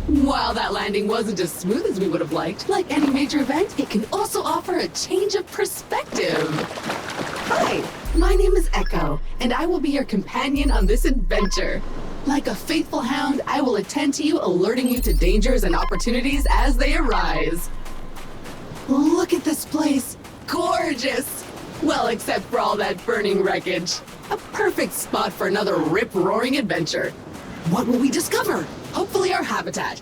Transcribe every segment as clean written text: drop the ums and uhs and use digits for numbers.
While that landing wasn't as smooth as we would have liked, like any major event, it can also offer a change of perspective. Hi, my name is Echo, and I will be your companion on this adventure. Like a faithful hound, I will attend to you, alerting you to dangers and opportunities as they arise. Look at this place. Gorgeous! Well, except for all that burning wreckage. A perfect spot for another rip-roaring adventure. What will we discover? Hopefully our habitat.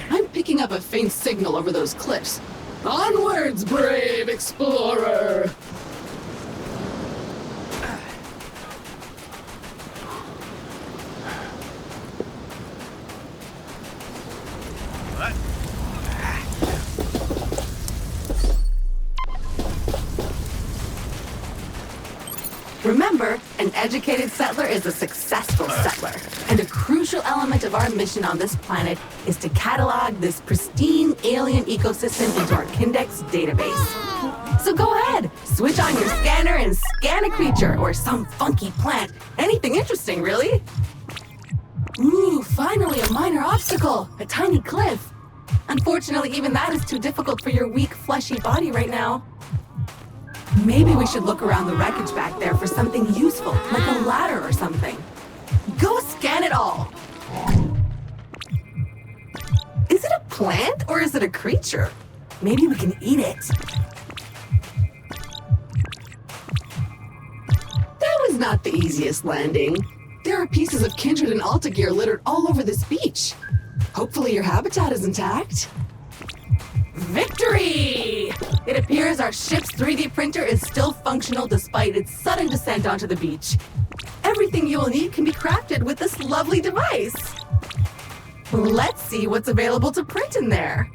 I'm picking up a faint signal over those cliffs. Onwards, brave explorer! Remember, an educated settler is a successful settler, and a crucial element of our mission on this planet is to catalog this pristine alien ecosystem into our Kindex database. So go ahead, switch on your scanner and scan a creature or some funky plant. Anything interesting, really. Ooh, finally a minor obstacle, a tiny cliff. Unfortunately, even that is too difficult for your weak, fleshy body right now. Maybe we should look around the wreckage back there for something useful, like a ladder or something. Go scan it all! Is it a plant or is it a creature? Maybe we can eat it. That was not the easiest landing. There are pieces of Kindred and Alta gear littered all over this beach. Hopefully your habitat is intact. Victory! It appears our ship's 3D printer is still functional despite its sudden descent onto the beach. Everything you will need can be crafted with this lovely device. Let's see what's available to print in there.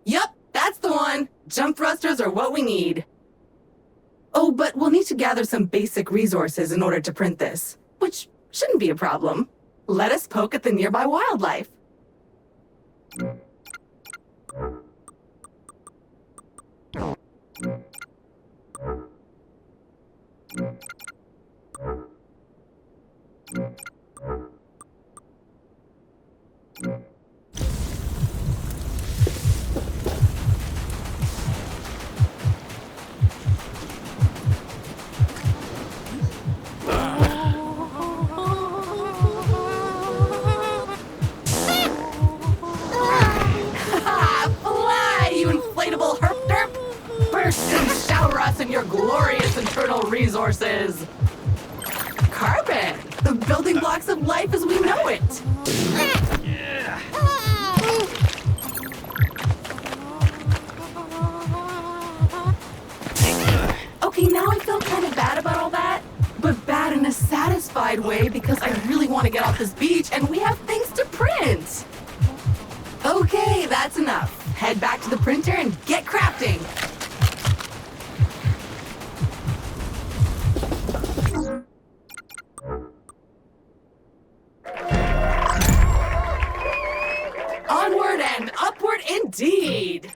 Yup, that's the one! Jump thrusters are what we need. Oh, but we'll need to gather some basic resources in order to print this, which shouldn't be a problem. Let us poke at the nearby wildlife. And your glorious internal resources. Carbon, the building blocks of life as we know it. Okay, now I feel kind of bad about all that, but bad in a satisfied way because I really want to get off this beach and we have things to print. Okay, that's enough. Head back to the printer and get crafting. Onward and upward indeed!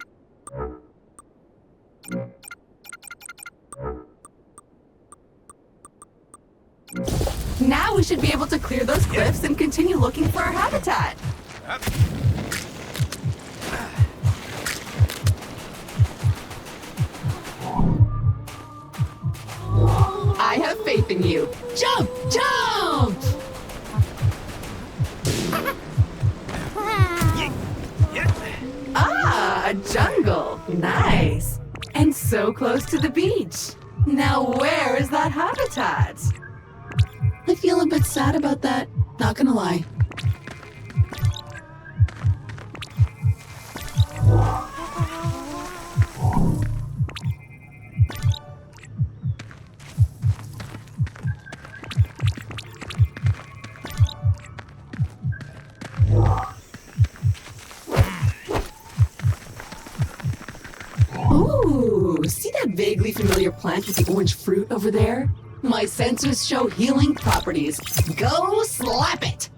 Now we should be able to clear those cliffs and continue looking for our habitat. I have faith in you. Jump! Jump! Ah, a jungle. Nice. And so close to the beach. Now where is that habitat? I feel a bit sad about that, not gonna lie. vaguely familiar plant with the orange fruit over there? My sensors show healing properties. Go slap it!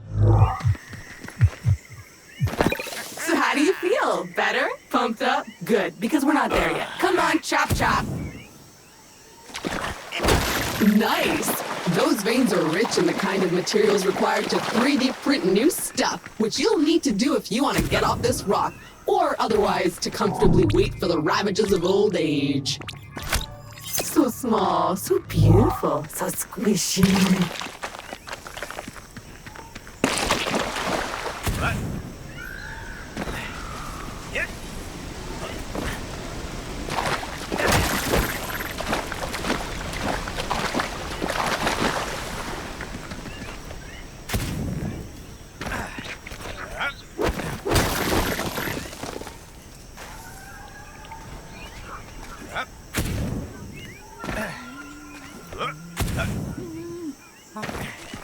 So how do you feel? Better? Pumped up? Good, because we're not there yet. Come on, chop chop! Nice! Those veins are rich in the kind of materials required to 3D print new stuff, which you'll need to do if you want to get off this rock, or otherwise to comfortably wait for the ravages of old age. So small, so beautiful, so squishy.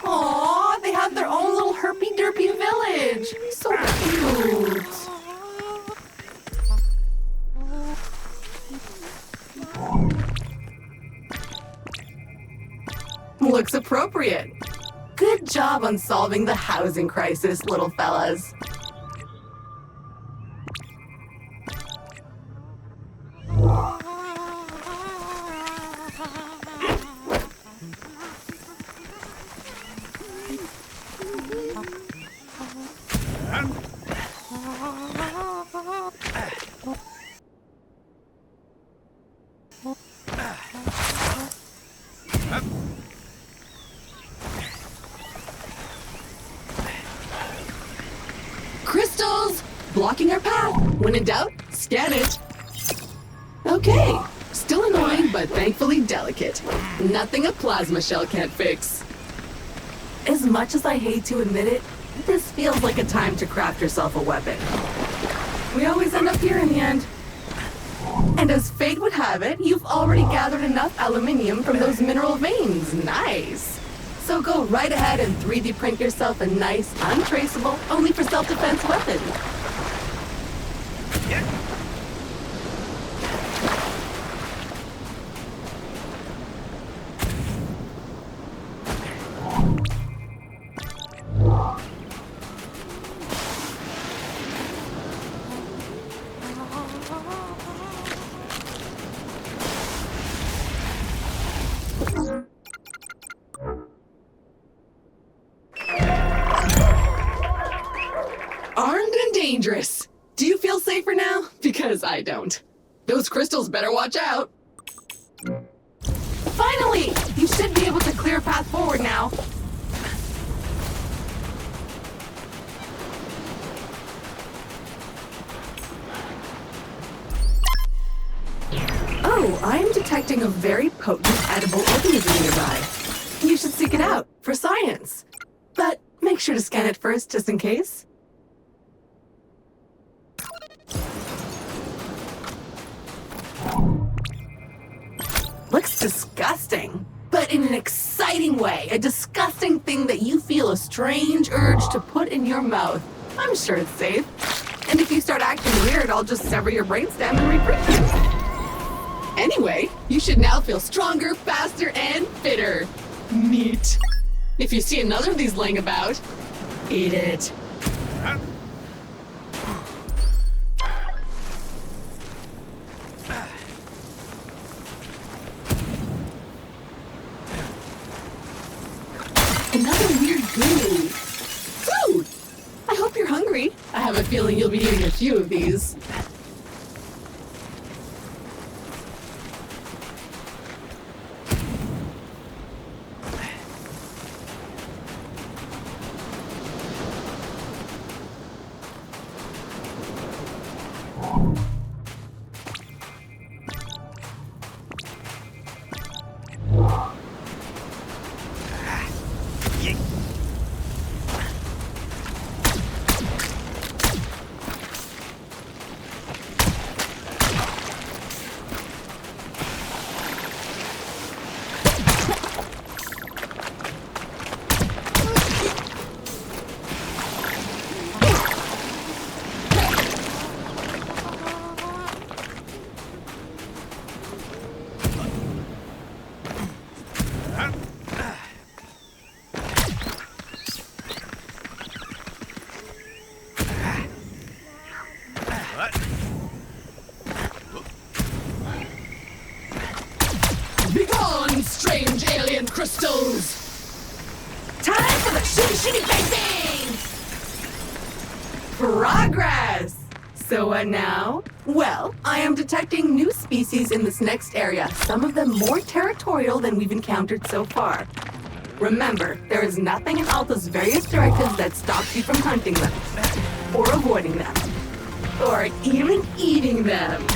Aw, they have their own little herpy-derpy village. So cute. Looks appropriate. Good job on solving the housing crisis, little fellas. Crystals! Blocking our path. When in doubt, scan it. Okay. Still annoying, but thankfully delicate. Nothing a plasma shell can't fix. As much as I hate to admit it, this feels like a time to craft yourself a weapon. We always end up here in the end. And as fate would have it, you've already gathered enough aluminium from those mineral veins. Nice. So go right ahead and 3D print yourself a nice, untraceable, only for self-defense weapon. Armed and dangerous. Do you feel safer now? Because I don't. Those crystals better watch out. Finally! You should be able to clear a path forward now. Oh, I am detecting a very potent edible organism nearby. You should seek it out for science. But make sure to scan it first, just in case. Looks disgusting, but in an exciting way. A disgusting thing that you feel a strange urge to put in your mouth. I'm sure it's safe. And if you start acting weird, I'll just sever your brainstem and reprint you. Anyway, you should now feel stronger, faster, and fitter. Neat. If you see another of these laying about, eat it. Another weird goo. Food! I hope you're hungry. I have a feeling you'll be eating a few of these. crystals! Time for the shitty bang bang! Progress! So what now? Well, I am detecting new species in this next area, some of them more territorial than we've encountered so far. Remember, there is nothing in Alta's various directives that stops you from hunting them, or avoiding them, or even eating them.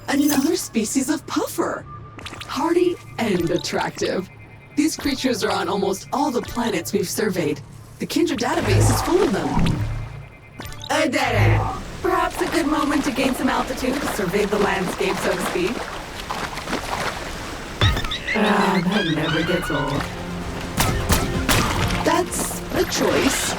Another species of puffer. Hardy and attractive. These creatures are on almost all the planets we've surveyed. The Kindred database is full of them. A dead end. Perhaps a good moment to gain some altitude, survey the landscape, so to speak. Ah, that never gets old. That's a choice.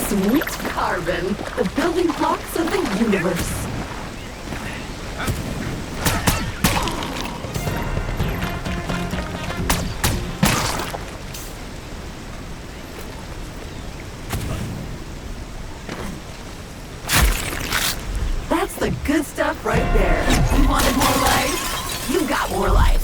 Sweet carbon, the building blocks of the universe. That's the good stuff right there. You wanted more life? You got more life.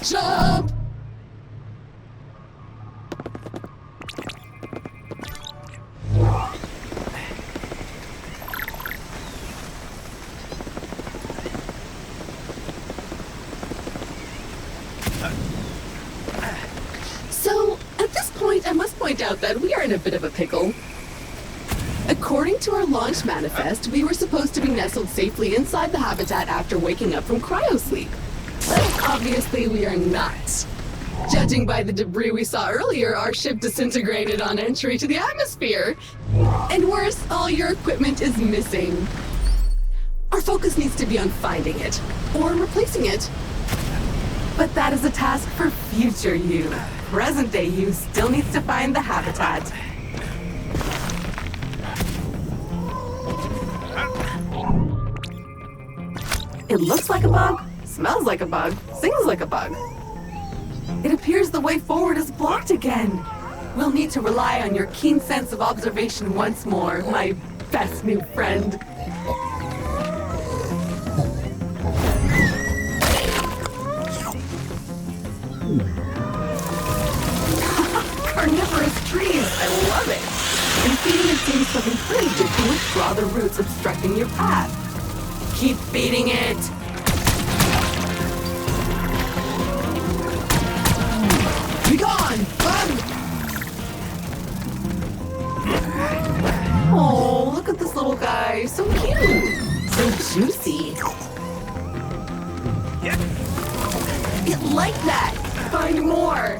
Jump! So, at this point, I must point out that we are in a bit of a pickle. According to our launch manifest, we were supposed to be nestled safely inside the habitat after waking up from cryosleep. But obviously we are not. Judging by the debris we saw earlier, our ship disintegrated on entry to the atmosphere. And worse, all your equipment is missing. Our focus needs to be on finding it, or replacing it. But that is a task for future you. Present day you still needs to find the habitat. It looks like a bug, smells like a bug, sings like a bug. It appears the way forward is blocked again. We'll need to rely on your keen sense of observation once more, my best new friend. Carnivorous trees, I love it. And feeding it seems to have encouraged it to withdraw the roots obstructing your path. Keep feeding it. Be gone, bug! Oh, look at this little guy. So cute. So juicy. It like that. Find more.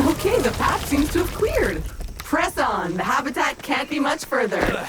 Okay, the path seems to have cleared. Press on. The habitat can't be much further.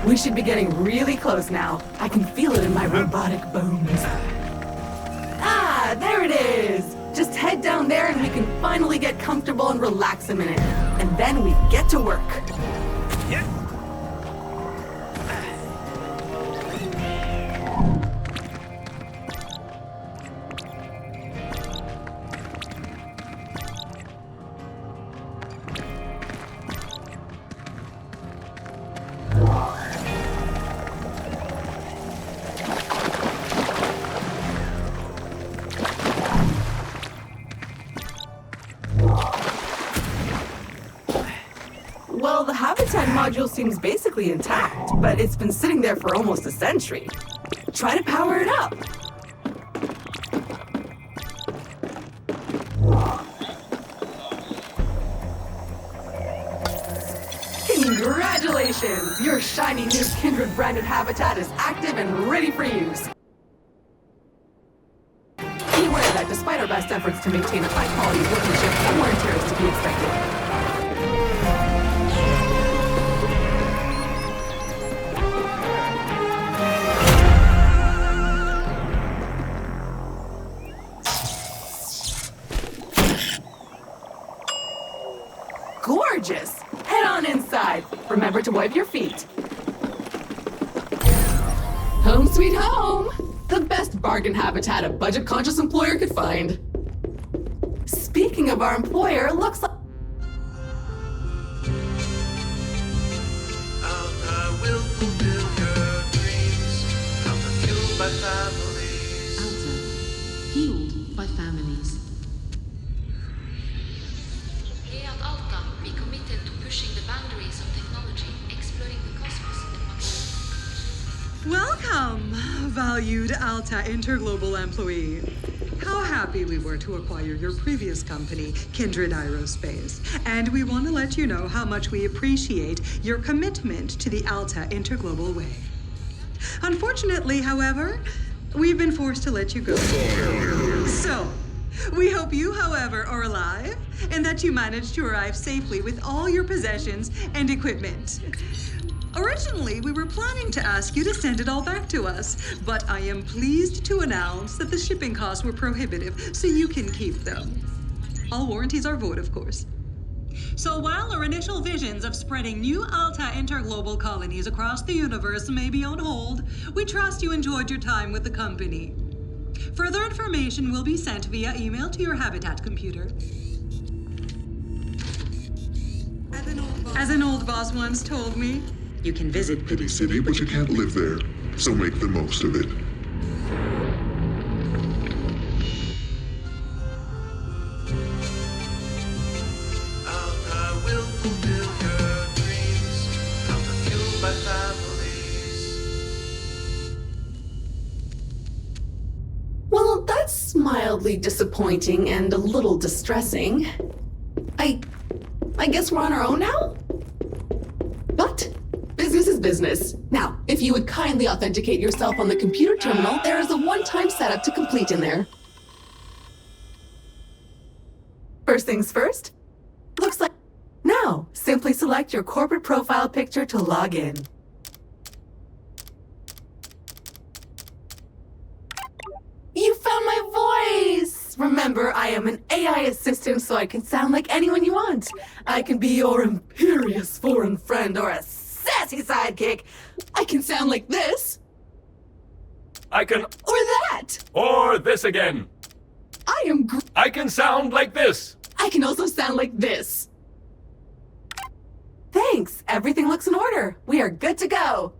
We should be getting really close now. I can feel it in my robotic bones. Ah, there it is! Just head down there and we can finally get comfortable and relax a minute. And then we get to work. Yeah. Well, the habitat module seems basically intact, but it's been sitting there for almost a century. Try to power it up. Congratulations! Your shiny new Kindred branded habitat is active and ready for use. Be aware that despite our best efforts to maintain a high-quality workmanship, some wear and tear is to be expected. Gorgeous! Head on inside. Remember to wipe your feet. Home sweet home! The best bargain habitat a budget-conscious employer could find. Speaking of our employer, looks like... Alta will fulfill your dreams. Alta fueled by families. Alta, fueled by families. Here at Alta, we committed to pushing the boundaries of technology, exploring the cosmos and material. Welcome, valued Alta Interglobal employee. How happy we were to acquire your previous company, Kindred Aerospace. And we want to let you know how much we appreciate your commitment to the Alta Interglobal way. Unfortunately, however, we've been forced to let you go. So, we hope you, however, are alive and that you managed to arrive safely with all your possessions and equipment. Originally, we were planning to ask you to send it all back to us, but I am pleased to announce that the shipping costs were prohibitive, so you can keep them. All warranties are void, of course. So while our initial visions of spreading new Alta interglobal colonies across the universe may be on hold, we trust you enjoyed your time with the company. Further information will be sent via email to your Habitat computer. As an old boss once told me, you can visit Pity City, but you can't live there, so make the most of it. Alta will fulfill your dreams. Alta fueled by families. Well, that's mildly disappointing and a little distressing. I guess we're on our own now? But business is business. Now, if you would kindly authenticate yourself on the computer terminal, there is a one-time setup to complete in there. First things first, looks like... Now, simply select your corporate profile picture to log in. You found my voice! Remember, I am an AI assistant, so I can sound like anyone you want. I can be your imperious foreign friend or a sassy sidekick. I can sound like this. I can... Or that. Or this again. I can sound like this. I can also sound like this. Thanks. Everything looks in order. We are good to go.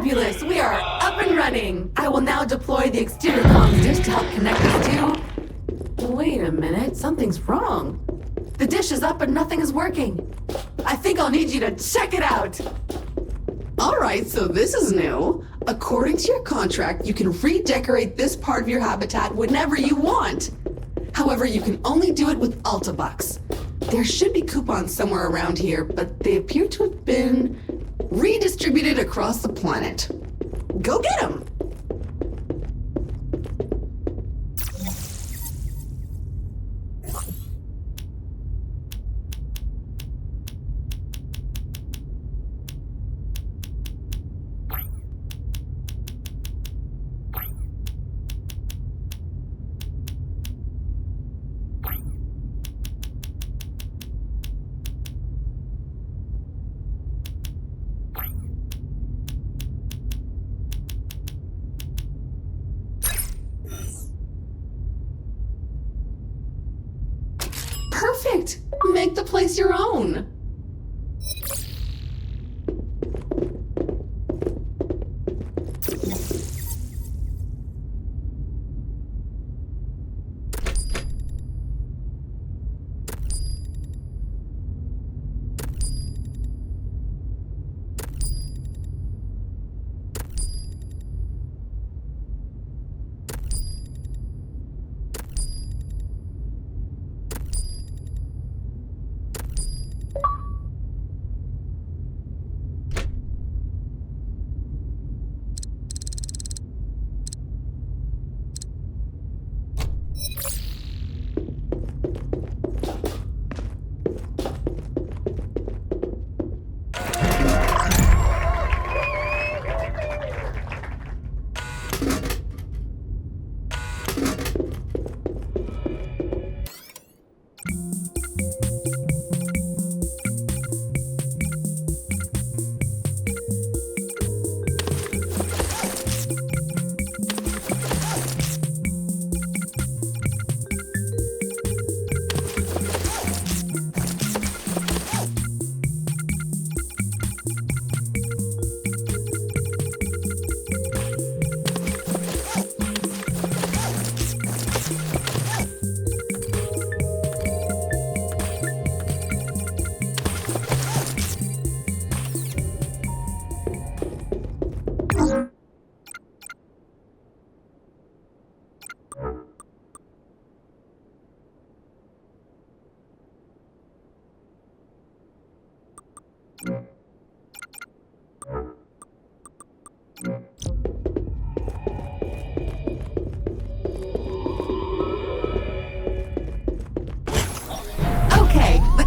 Fabulous! We are up and running! I will now deploy the exterior comms dish to help connect us to... Wait a minute, something's wrong. The dish is up but nothing is working. I think I'll need you to check it out! Alright, so this is new. According to your contract, you can redecorate this part of your habitat whenever you want. However, you can only do it with Altabucks. There should be coupons somewhere around here, but they appear to have been redistributed across the planet. Go get them! Perfect! Make the place your own!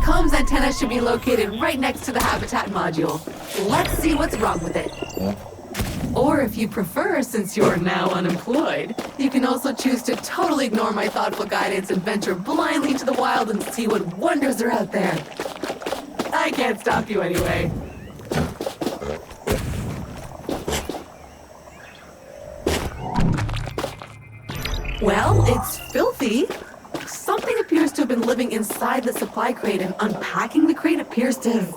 Comms antenna should be located right next to the habitat module. Let's see what's wrong with it. Or if you prefer, since you're now unemployed, you can also choose to totally ignore my thoughtful guidance and venture blindly into the wild and see what wonders are out there. I can't stop you anyway. Well, it's filthy. Something appears to have been living inside the supply crate, and unpacking the crate appears to have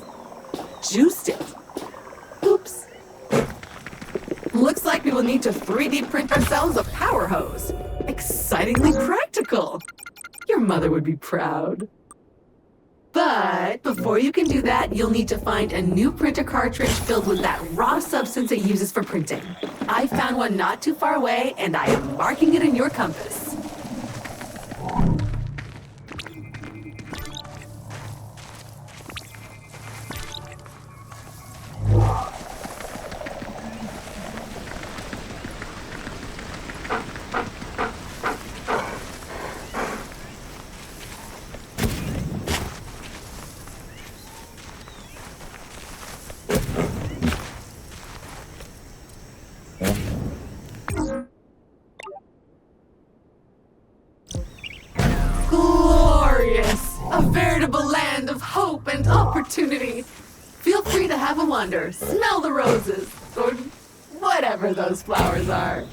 juiced it. Oops. Looks like we will need to 3D print ourselves a power hose. Excitingly practical. Your mother would be proud. But before you can do that, you'll need to find a new printer cartridge filled with that raw substance it uses for printing. I found one not too far away, and I am marking it in your compass. A veritable land of hope and opportunity. Feel free to have a wander, smell the roses, or whatever those flowers are.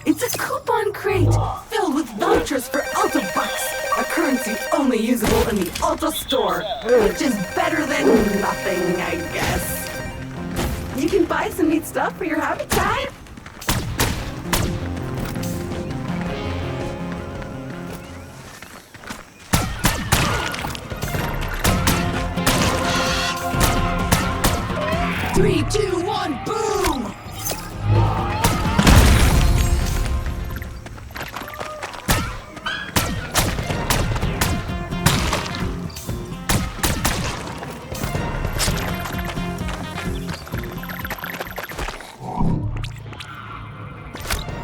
It's a which is better than nothing, I guess. You can buy some neat stuff for your habitat. Three, two, one, boom!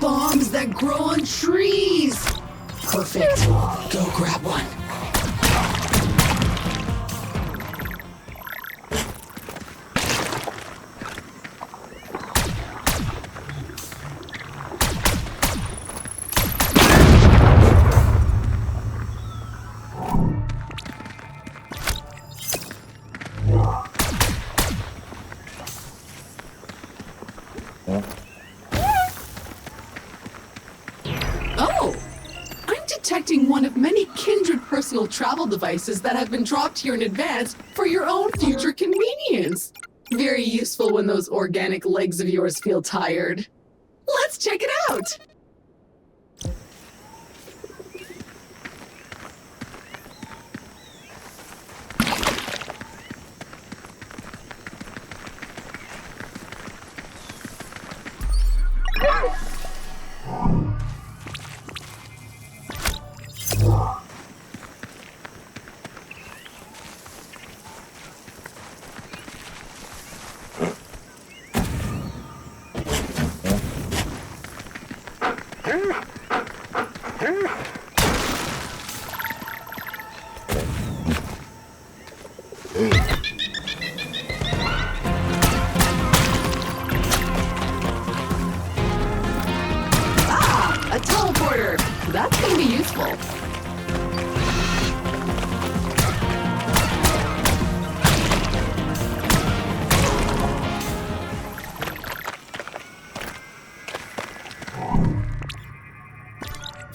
Bombs that grow on trees! Perfect. Go grab one. Oh! I'm detecting one of many kindred personal travel devices that have been dropped here in advance for your own future convenience. Very useful when those organic legs of yours feel tired. Let's check it out! A teleporter! That's gonna be useful.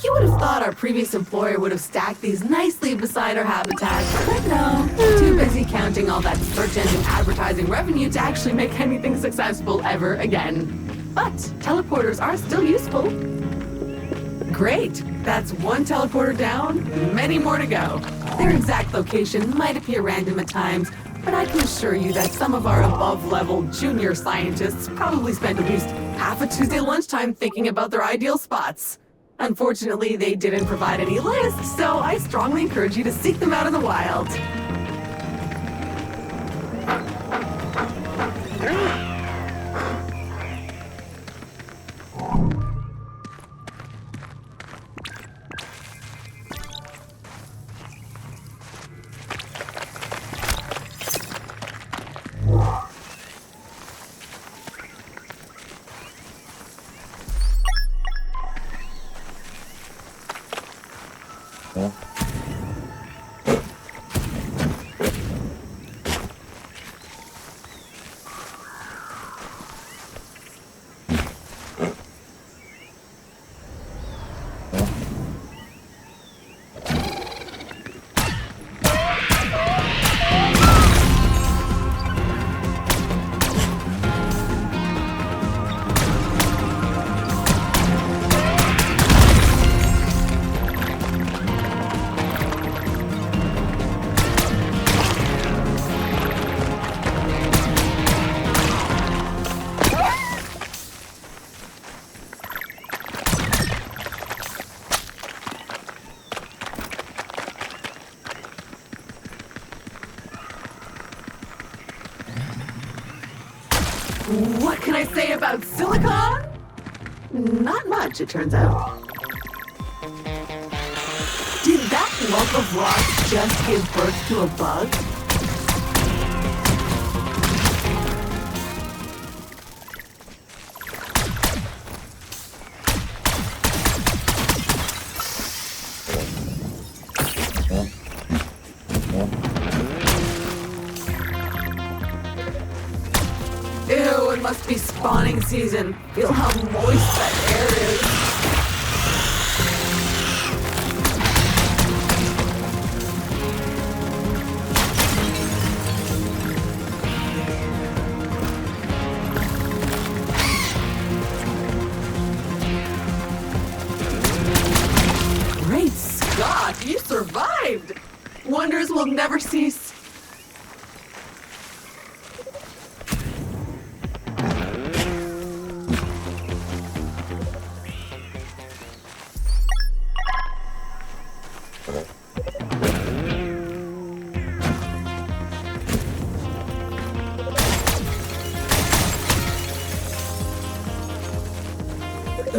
You would have thought our previous employer would have stacked these nicely beside our habitat, but no. Too busy counting all that search engine advertising revenue to actually make anything successful ever again. But teleporters are still useful. Great! That's one teleporter down, many more to go. Their exact location might appear random at times, but I can assure you that some of our above-level junior scientists probably spent at least half a Tuesday lunchtime thinking about their ideal spots. Unfortunately, they didn't provide any lists, so I strongly encourage you to seek them out in the wild. What can I say about silicon? Not much, it turns out. Did that lump of rock just give birth to a bug? Ew, it must be spawning season. Feel how moist that air is.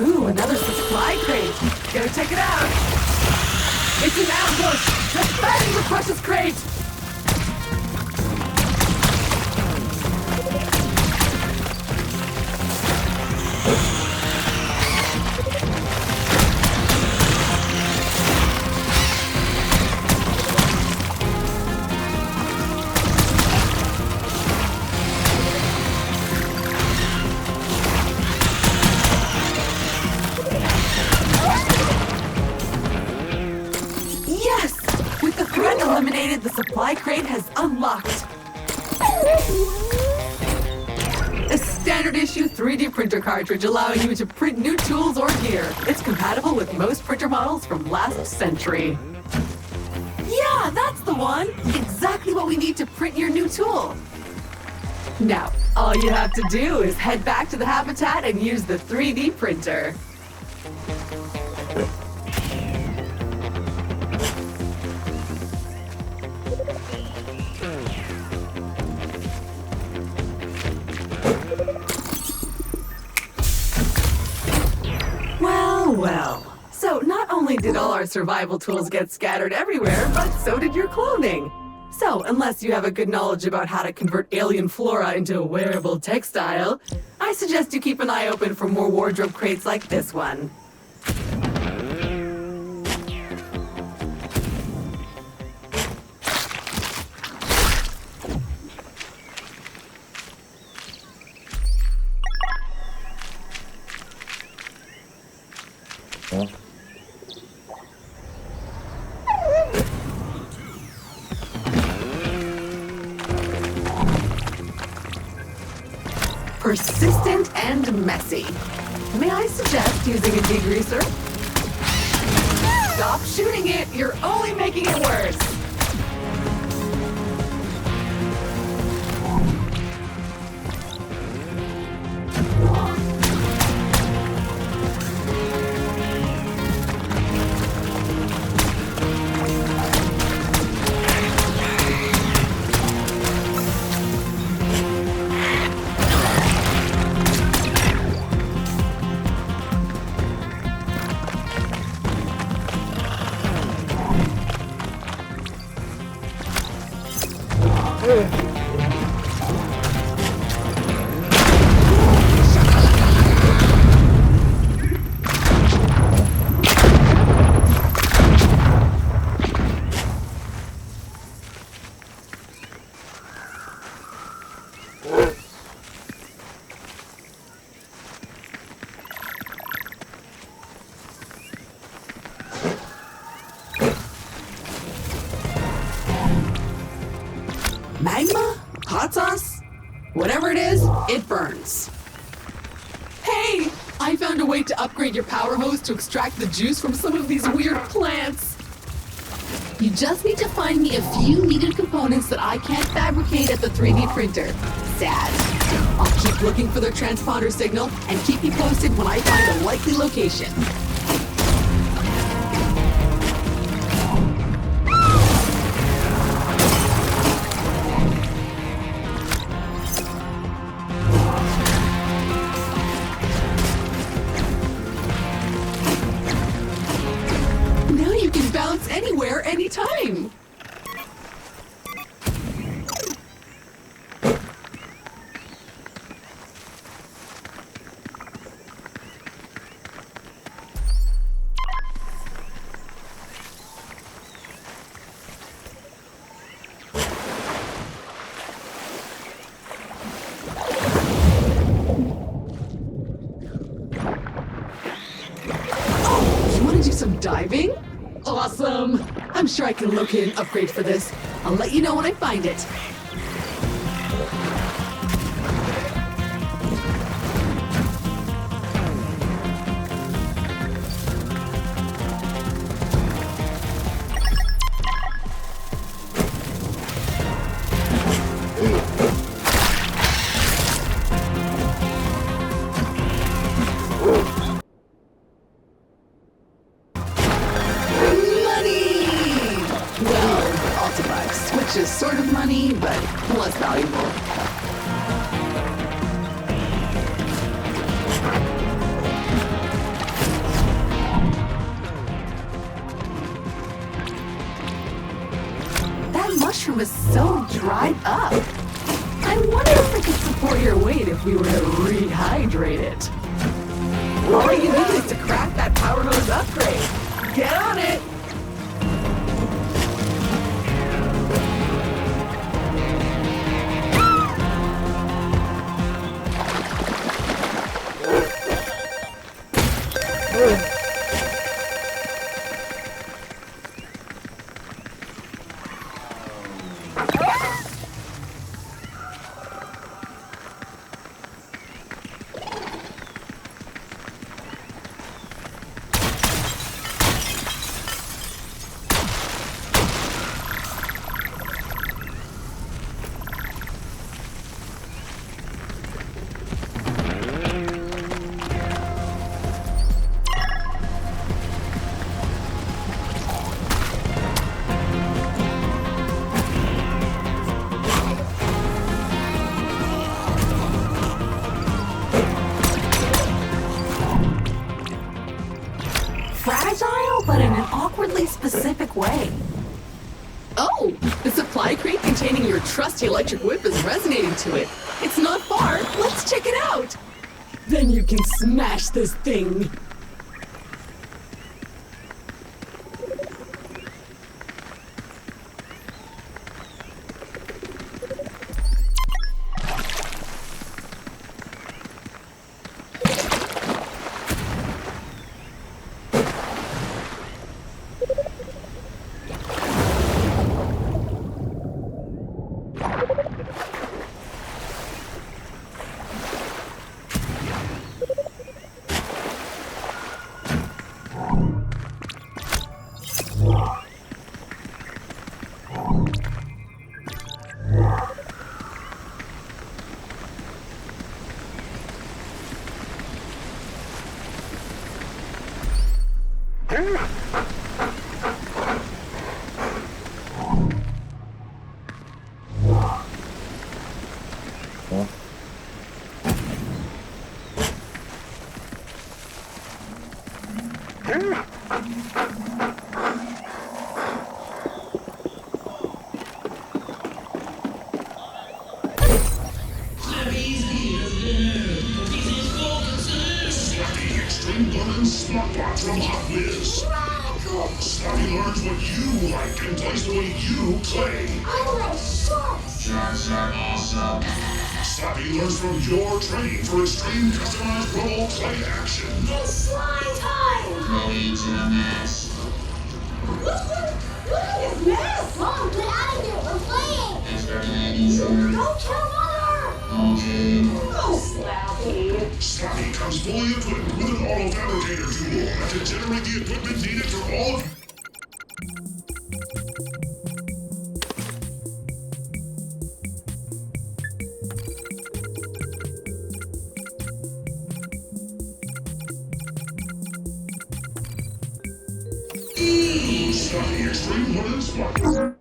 Ooh, another supply crate. Gotta check it out. It's an ambush. Defend the precious crate. Yes! With the threat eliminated, the supply crate has unlocked. A standard issue 3D printer cartridge allowing you to print new tools or gear. It's compatible with most printer models from last century. Yeah, that's the one! Exactly what we need to print your new tool. Now, all you have to do is head back to the habitat and use the 3D printer. Well, so not only did all our survival tools get scattered everywhere, but so did your clothing. So, unless you have a good knowledge about how to convert alien flora into a wearable textile, I suggest you keep an eye open for more wardrobe crates like this one. Persistent and messy. May I suggest using a degreaser? Stop shooting it! You're only making it worse! Magma? Hot sauce? Whatever it is, it burns. Hey! I found a way to upgrade your power hose to extract the juice from some of these weird plants. You just need to find me a few needed components that I can't fabricate at the 3D printer. Sad. I'll keep looking for their transponder signal and keep you posted when I find a likely location. Now you can bounce anywhere, anytime. You want to do some diving? Awesome! I'm sure I can locate an upgrade for this. I'll let you know when I find it. Money! Well, Altibucks, which is sort of money, but less valuable. mushroom is so dried up. I wonder if it could support your weight if we were to rehydrate it. All you need is to crack that power hose upgrade. Get on it! Fragile, but in an awkwardly specific way. Oh, the supply crate containing your trusty electric whip is resonating to it. It's not far. Let's check it out. Then you can smash this thing. Smartbox from Hot Whiz. Sloppy learns what you like and plays the way you play. I like sharks. Sharks are awesome. Sloppy learns from your training for extreme customized role play action. It's slime time. Going to the mess. Look at this mess. Mom, get out of here. We're playing. It's very easy. Don't tell Mother. Okay. Oh, Slappy. Sloppy comes fully equipped with an auto fabricator tool that can generate the equipment needed for all of Sloppy Extreme Wooden Smart.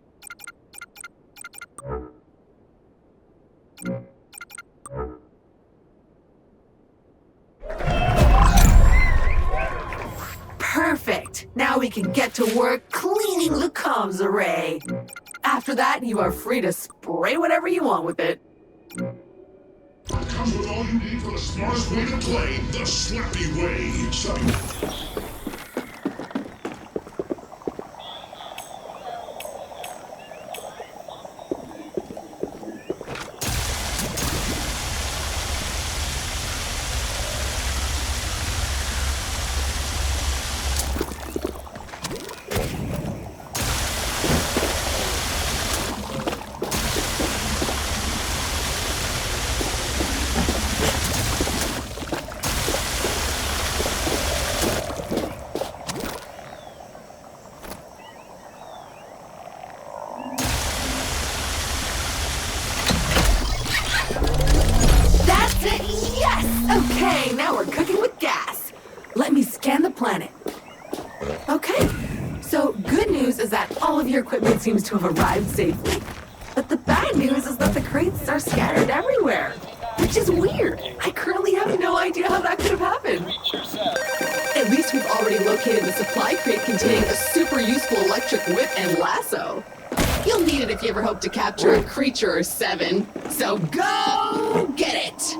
Perfect! Now we can get to work cleaning the comms array. After that, you are free to spray whatever you want with it. Comes with all you need for the smartest way to play, the Slappy way. Sloppy. That's it! Yes! Okay, now we're cooking with gas. Let me scan the planet. Okay, so good news is that all of your equipment seems to have arrived safely. But the bad news is that the crates are scattered everywhere, which is weird. I currently have no idea how that could have happened. At least we've already located the supply crate containing a super useful electric whip and lasso. You'll need it if if you ever hope to capture a creature or 7. So go get it!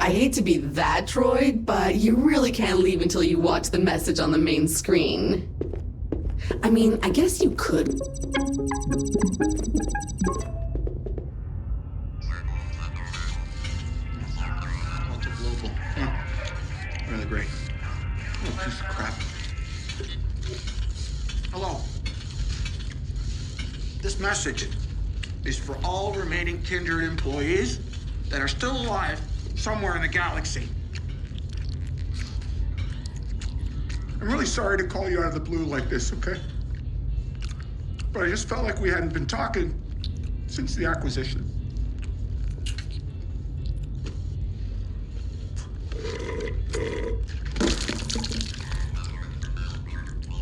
I hate to be that droid, but you really can't leave until you watch the message on the main screen. I mean, I guess you could. Ultra global. Really great. Oh, piece of crap. Hello. This message is for all remaining Kindred employees that are still alive somewhere in the galaxy. I'm really sorry to call you out of the blue like this, okay? But I just felt like we hadn't been talking since the acquisition.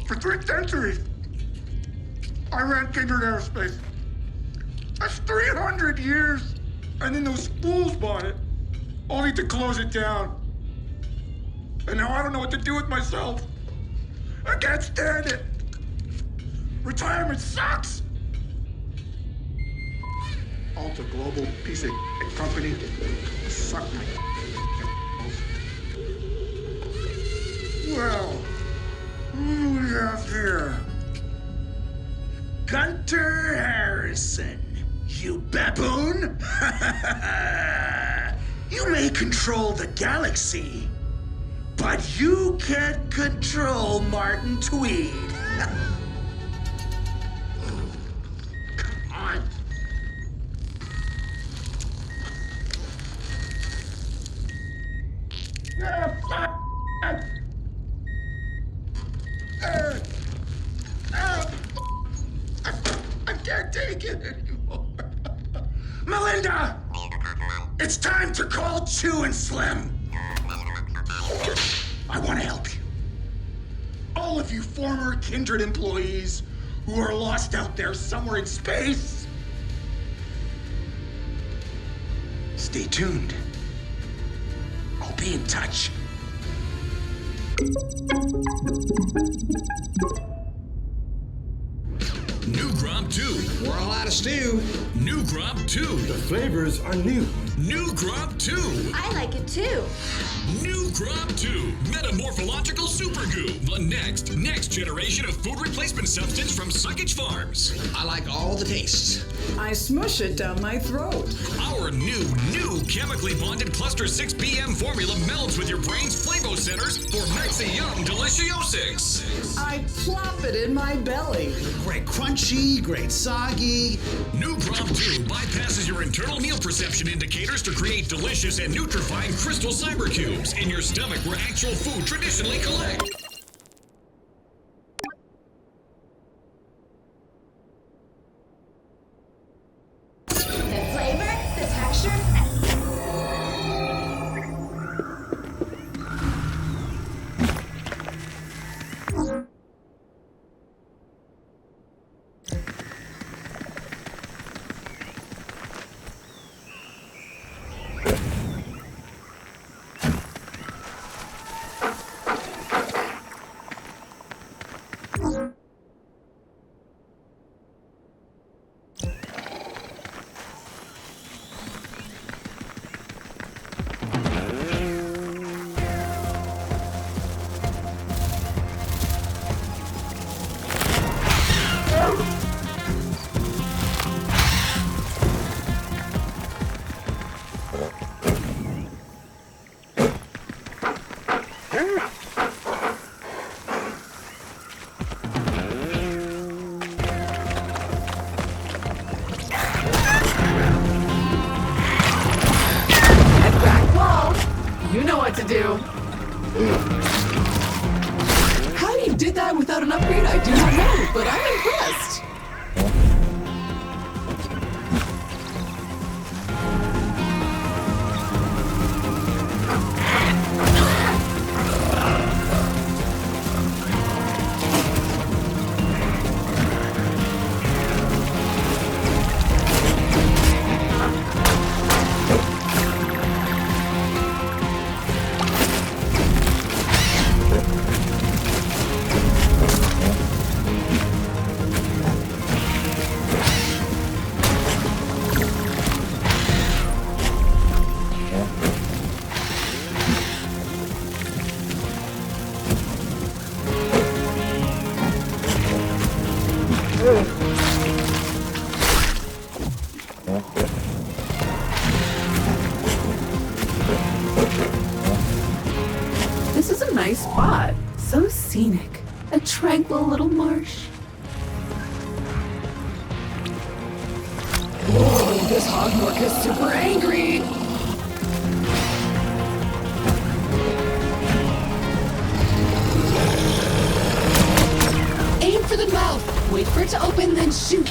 For 3 centuries, I ran Kindred Aerospace. That's 300 years! And then those fools bought it, only to close it down. And now I don't know what to do with myself. I can't stand it. Retirement sucks. Ultra global piece of company. Suck my. Well, who do we have here? Gunter Harrison, you baboon! You may control the galaxy, but you can't control Martin Tweed. Come on. I can't take it anymore. Melinda! It's time to call Chew and Slim. I want to help you. All of you former Kindred employees who are lost out there somewhere in space. Stay tuned. I'll be in touch. New Gromp 2. We're all out of stew. New Gromp 2. The flavors are new. New Grub 2. I like it too. New Grub 2. Metamorphological Super Goo. The next generation of food replacement substance from Suckage Farms. I like all the tastes. I smush it down my throat. Our new chemically bonded Cluster 6BM formula melds with your brain's flavo centers for Maxi Yum Deliciosics. I plop it in my belly. Great crunchy, great soggy. New Grub 2 bypasses your internal meal perception indicators to create delicious and nutrifying crystal cyber cubes in your stomach where actual food traditionally collect. The flavor, the texture. You know what to do. How you did that without an upgrade, I do not know, but I'm impressed. This is a nice spot. So scenic. A tranquil little marsh. Whoa, this hogmark is super angry. Aim for the mouth. Wait for it to open, then shoot.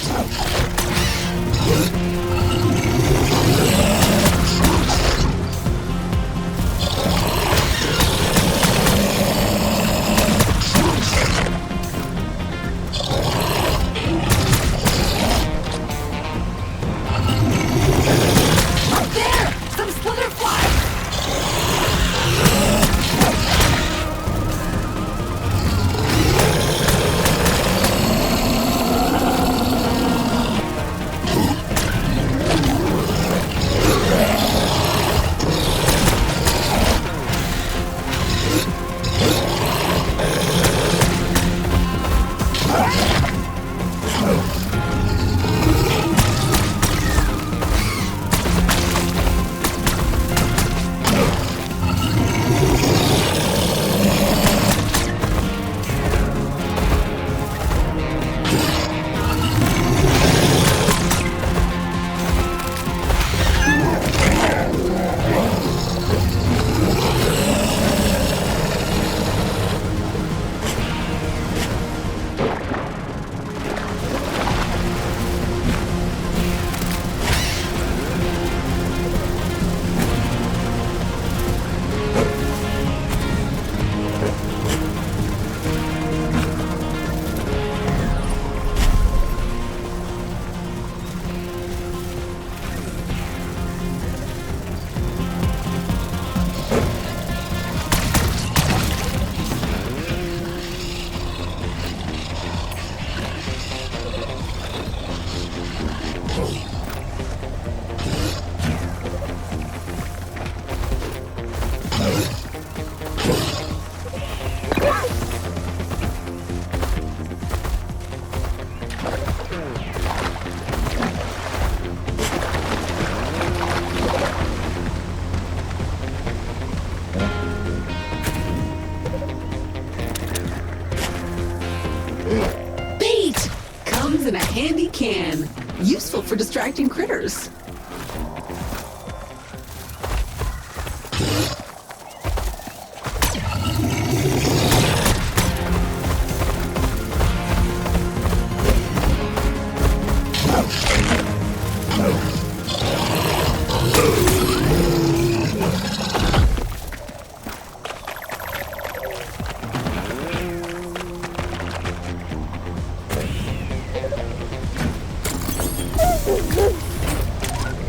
for distracting critters.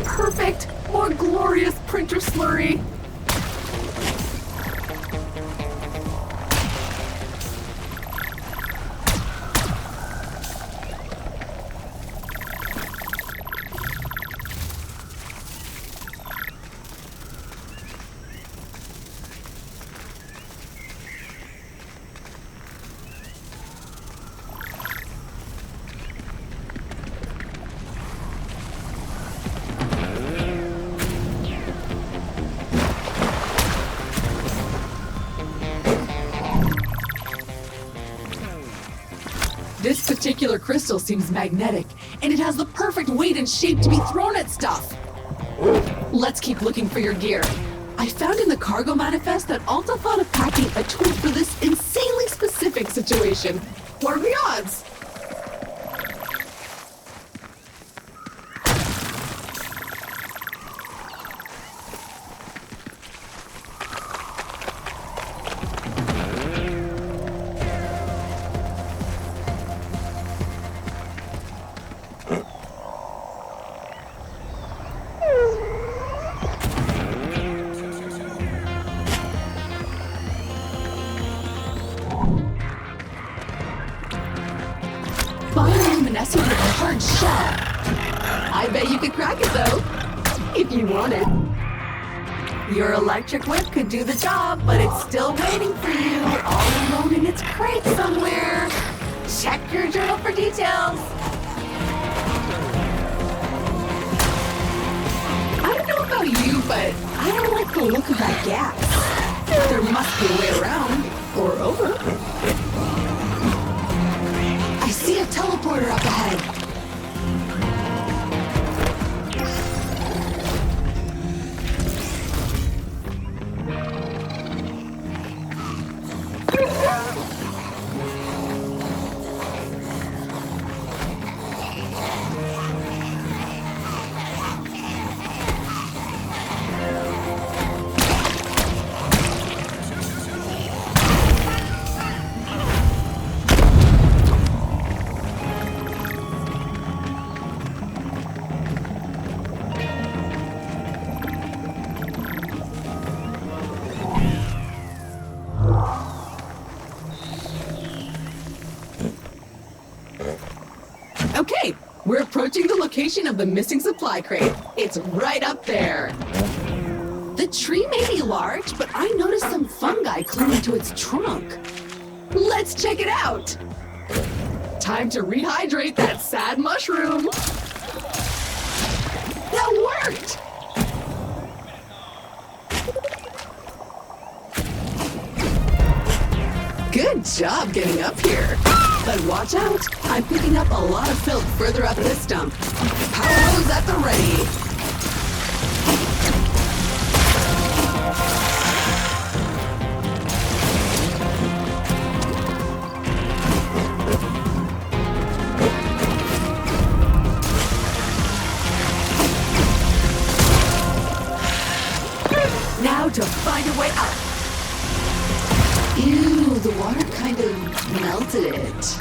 Perfect! More glorious printer slurry! This particular crystal seems magnetic, and it has the perfect weight and shape to be thrown at stuff. Let's keep looking for your gear. I found in the cargo manifest that Alta thought of packing a tool for this insanely specific situation. What are the odds? Bioluminescent with a hard shell. I bet you could crack it though, if you wanted. Your electric whip could do the job, but it's still waiting for you, all alone in its crate somewhere. Check your journal for details. I don't know about you, but I don't like the look of that gas. There must be a way around, or over. I see a teleporter up ahead. Okay, we're approaching the location of the missing supply crate. It's right up there. The tree may be large, but I noticed some fungi clinging to its trunk. Let's check it out. Time to rehydrate that sad mushroom. That worked! Good job getting up here. But watch out, I'm picking up a lot of filth further up this stump. Power hose at the ready. Now to find a way out. Ew, the water kind of melted it.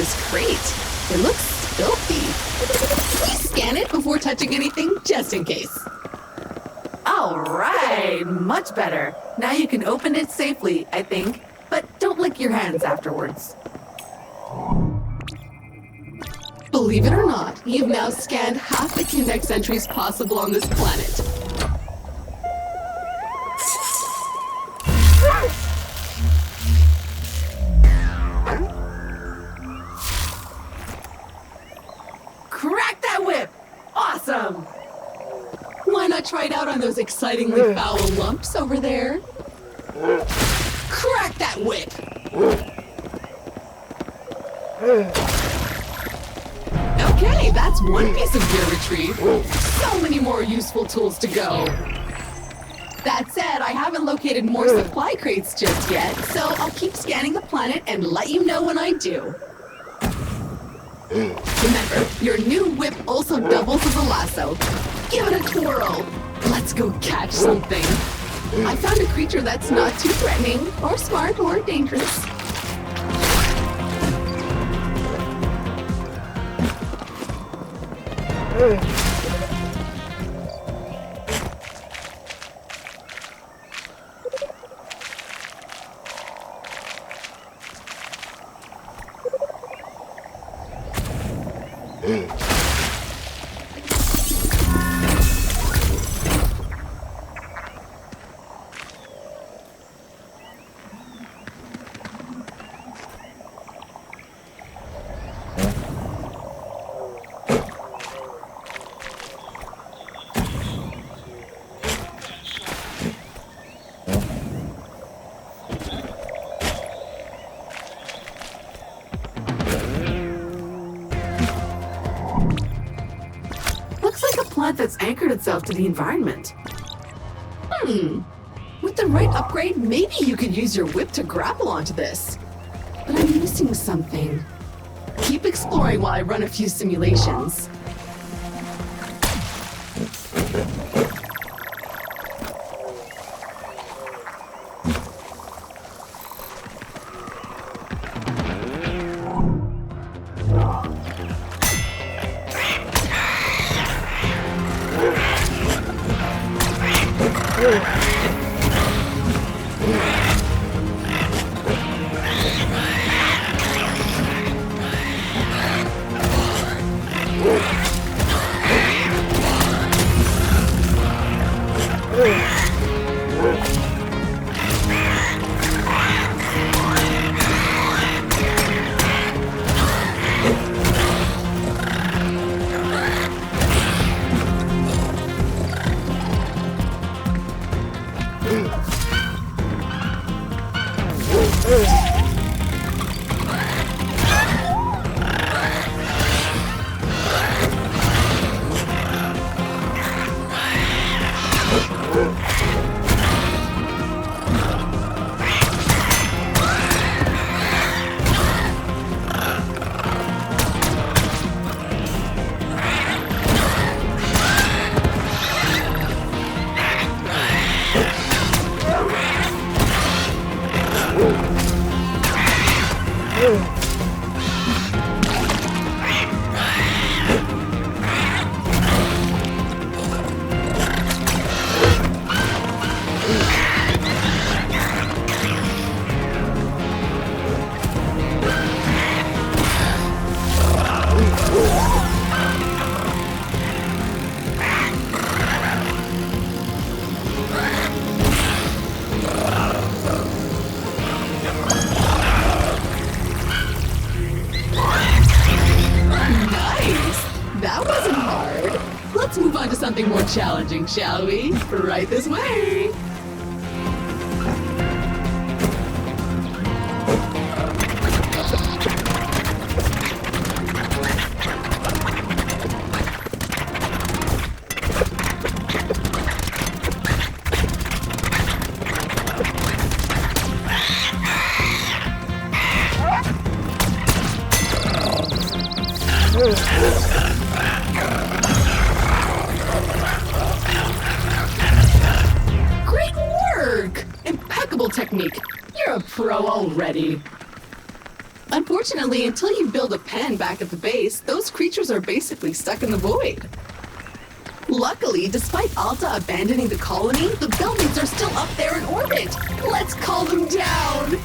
this crate. It looks filthy. Please scan it before touching anything, just in case. All right, much better. Now you can open it safely, I think. But don't lick your hands afterwards. Believe it or not, you've now scanned half the Kindex entries possible on this planet. Crack that whip! Awesome! Why not try it out on those excitingly foul lumps over there? Crack that whip! Okay, that's one piece of gear retrieved. So many more useful tools to go. That said, I haven't located more supply crates just yet, so I'll keep scanning the planet and let you know when I do. Remember, your new whip also doubles as a lasso. Give it a twirl. Let's go catch something. I found a creature that's not too threatening, or smart, or dangerous. That's anchored itself to the environment. With the right upgrade, maybe you could use your whip to grapple onto this. But I'm missing something. Keep exploring while I run a few simulations. Something more challenging, shall we? Right this way! Technique. You're a pro already. Unfortunately, Unfortunately, until you build a pen back at the base, those creatures are basically stuck in the void. Luckily, despite Alta abandoning the colony, the buildings are still up there in orbit. Let's call them down!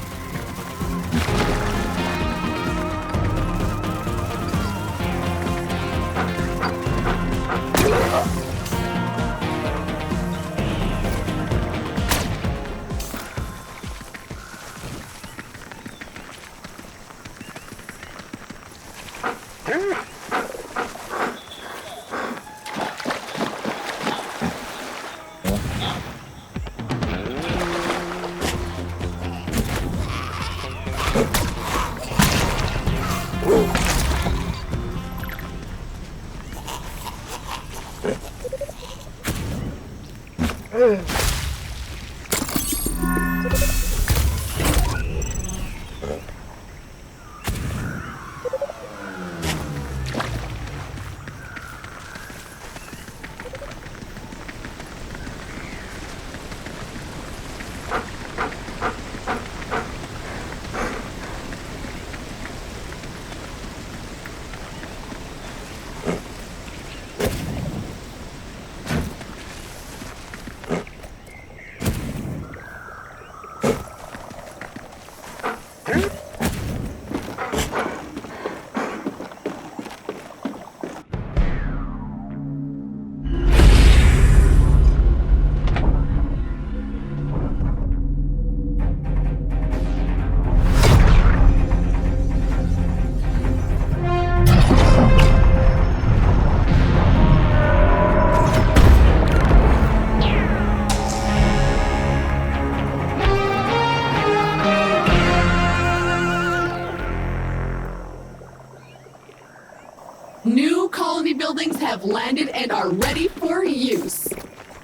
New colony buildings have landed and are ready for use.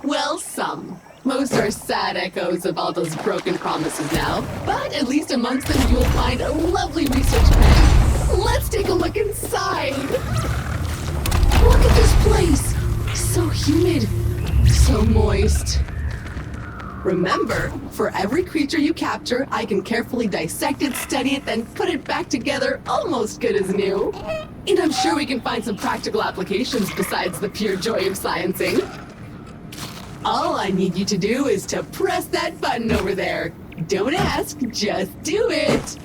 Well, some. Most are sad echoes of all those broken promises now, but at least amongst them you'll find a lovely research pen. Let's take a look inside. Look at this place. So humid, so moist. Remember, for every creature you capture, I can carefully dissect it, study it, then put it back together almost good as new. And I'm sure we can find some practical applications besides the pure joy of sciencing. All I need you to do is to press that button over there. Don't ask, just do it.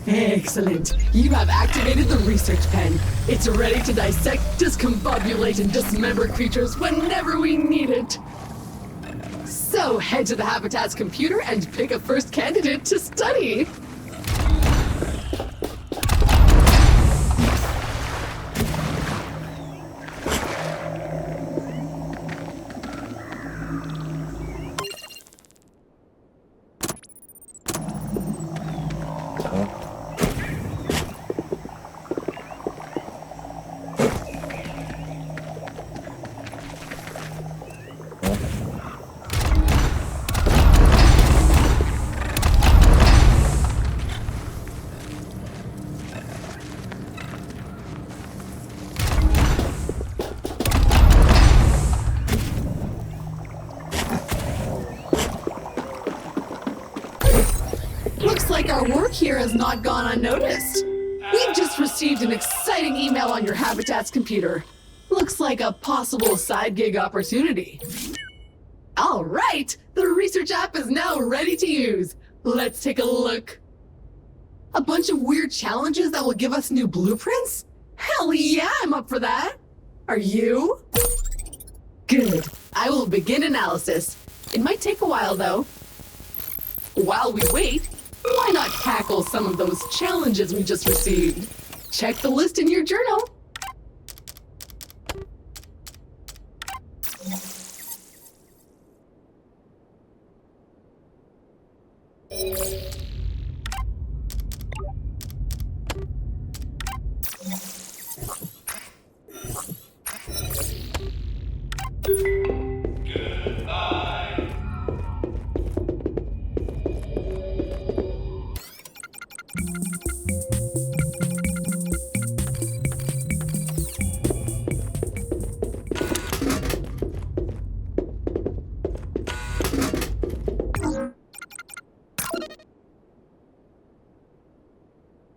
Excellent. You have activated the research pen. It's ready to dissect, discombobulate, and dismember creatures whenever we need it. So head to the Habitat's computer and pick a first candidate to study. Looks like our work here has not gone unnoticed. We've just received an exciting email on your Habitat's computer. Looks like a possible side gig opportunity. All right, the research app is now ready to use. Let's take a look. A bunch of weird challenges that will give us new blueprints? Hell yeah, I'm up for that. Are you? Good. I will begin analysis. It might take a while though. While we wait, why not tackle some of those challenges we just received? Check the list in your journal.